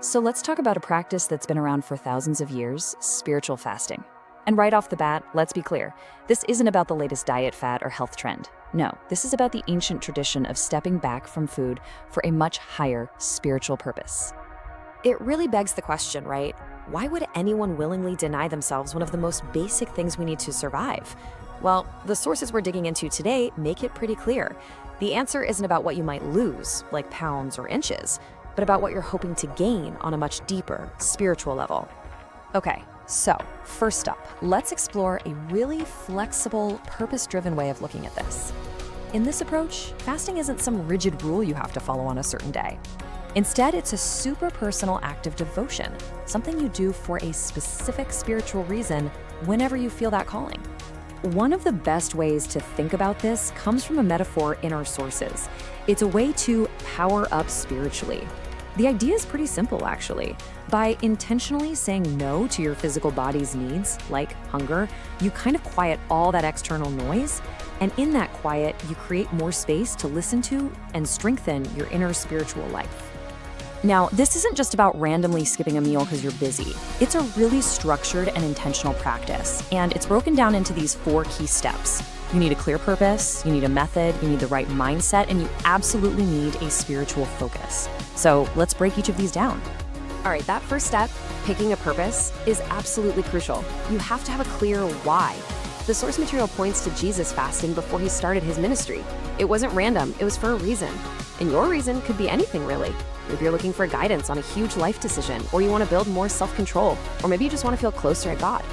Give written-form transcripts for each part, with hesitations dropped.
So let's talk about a practice that's been around for thousands of years, spiritual fasting. And right off the bat, let's be clear, this isn't about the latest diet fad or health trend. No, this is about the ancient tradition of stepping back from food for a much higher spiritual purpose. It really begs the question, right? Why would anyone willingly deny themselves one of the most basic things we need to survive? Well, the sources we're digging into today make it pretty clear. The answer isn't about what you might lose, like pounds or inches, but about what you're hoping to gain on a much deeper spiritual level. Okay, so first up, let's explore a really flexible, purpose-driven way of looking at this. In this approach, fasting isn't some rigid rule you have to follow on a certain day. Instead, it's a super personal act of devotion, something you do for a specific spiritual reason whenever you feel that calling. One of the best ways to think about this comes from a metaphor in our sources. It's a way to power up spiritually. The idea is pretty simple, actually. By intentionally saying no to your physical body's needs, like hunger, you kind of quiet all that external noise, and in that quiet, you create more space to listen to and strengthen your inner spiritual life. Now, this isn't just about randomly skipping a meal because you're busy. It's a really structured and intentional practice, and it's broken down into these 4 key steps. You need a clear purpose, you need a method, you need the right mindset, and you absolutely need a spiritual focus. So let's break each of these down. All right, that first step, picking a purpose, is absolutely crucial. You have to have a clear why. The source material points to Jesus fasting before he started his ministry. It wasn't random, it was for a reason. And your reason could be anything, really. Maybe you're looking for guidance on a huge life decision, or you want to build more self-control, or maybe you just want to feel closer to God.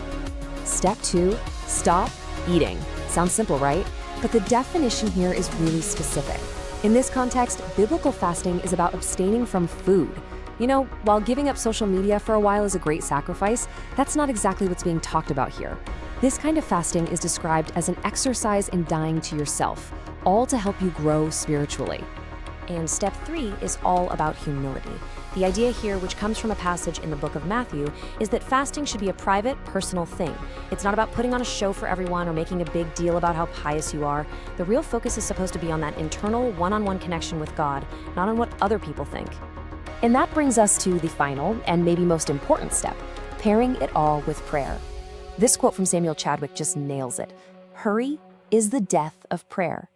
Step 2, stop eating. Sounds simple, right? But the definition here is really specific. In this context, biblical fasting is about abstaining from food. You know, while giving up social media for a while is a great sacrifice, that's not exactly what's being talked about here. This kind of fasting is described as an exercise in dying to yourself, all to help you grow spiritually. And step 3 is all about humility. The idea here, which comes from a passage in the book of Matthew, is that fasting should be a private, personal thing. It's not about putting on a show for everyone or making a big deal about how pious you are. The real focus is supposed to be on that internal, one-on-one connection with God, not on what other people think. And that brings us to the final and maybe most important step, pairing it all with prayer. This quote from Samuel Chadwick just nails it. Hurry is the death of prayer.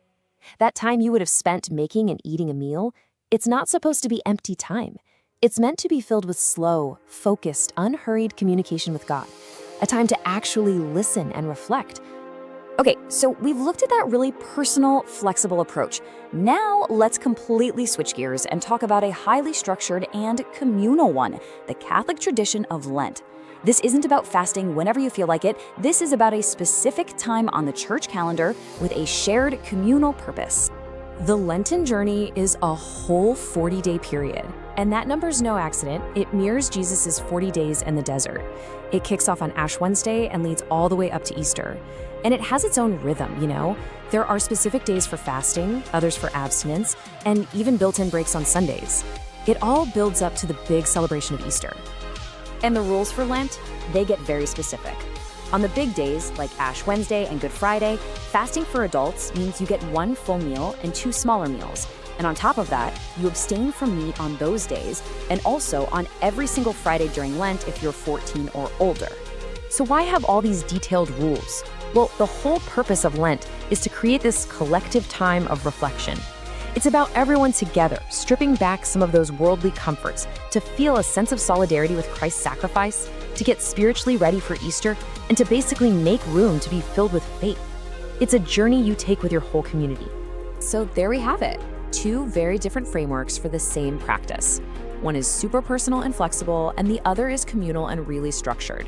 That time you would have spent making and eating a meal, it's not supposed to be empty time. It's meant to be filled with slow, focused, unhurried communication with God, a time to actually listen and reflect. Okay, so we've looked at that really personal, flexible approach. Now let's completely switch gears and talk about a highly structured and communal one, the Catholic tradition of Lent. This isn't about fasting whenever you feel like it. This is about a specific time on the church calendar with a shared communal purpose. The Lenten journey is a whole 40-day period, and that number's no accident. It mirrors Jesus's 40 days in the desert. It kicks off on Ash Wednesday and leads all the way up to Easter. And it has its own rhythm, you know? There are specific days for fasting, others for abstinence, and even built-in breaks on Sundays. It all builds up to the big celebration of Easter. And the rules for Lent, they get very specific. On the big days, like Ash Wednesday and Good Friday, fasting for adults means you get 1 full meal and 2 smaller meals. And on top of that, you abstain from meat on those days, and also on every single Friday during Lent if you're 14 or older. So why have all these detailed rules? Well, the whole purpose of Lent is to create this collective time of reflection. It's about everyone together, stripping back some of those worldly comforts to feel a sense of solidarity with Christ's sacrifice, to get spiritually ready for Easter, and to basically make room to be filled with faith. It's a journey you take with your whole community. So there we have it, 2 very different frameworks for the same practice. One is super personal and flexible, and the other is communal and really structured.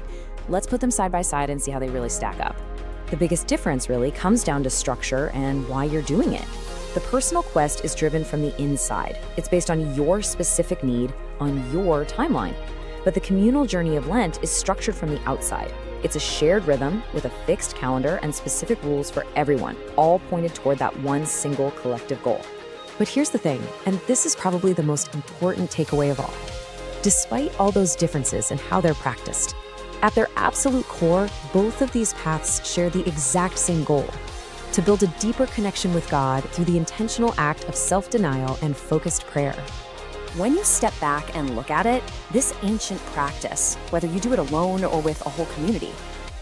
Let's put them side by side and see how they really stack up. The biggest difference really comes down to structure and why you're doing it. The personal quest is driven from the inside. It's based on your specific need, on your timeline. But the communal journey of Lent is structured from the outside. It's a shared rhythm with a fixed calendar and specific rules for everyone, all pointed toward that one single collective goal. But here's the thing, and this is probably the most important takeaway of all. Despite all those differences in how they're practiced, at their absolute core, both of these paths share the exact same goal: to build a deeper connection with God through the intentional act of self-denial and focused prayer. When you step back and look at it, this ancient practice, whether you do it alone or with a whole community,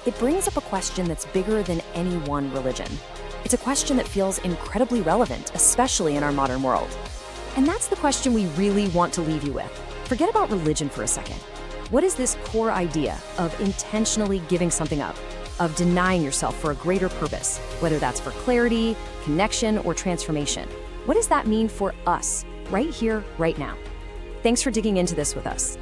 it brings up a question that's bigger than any one religion. It's a question that feels incredibly relevant, especially in our modern world. And that's the question we really want to leave you with. Forget about religion for a second. What is this core idea of intentionally giving something up, of denying yourself for a greater purpose, whether that's for clarity, connection, or transformation? What does that mean for us, right here, right now? Thanks for digging into this with us.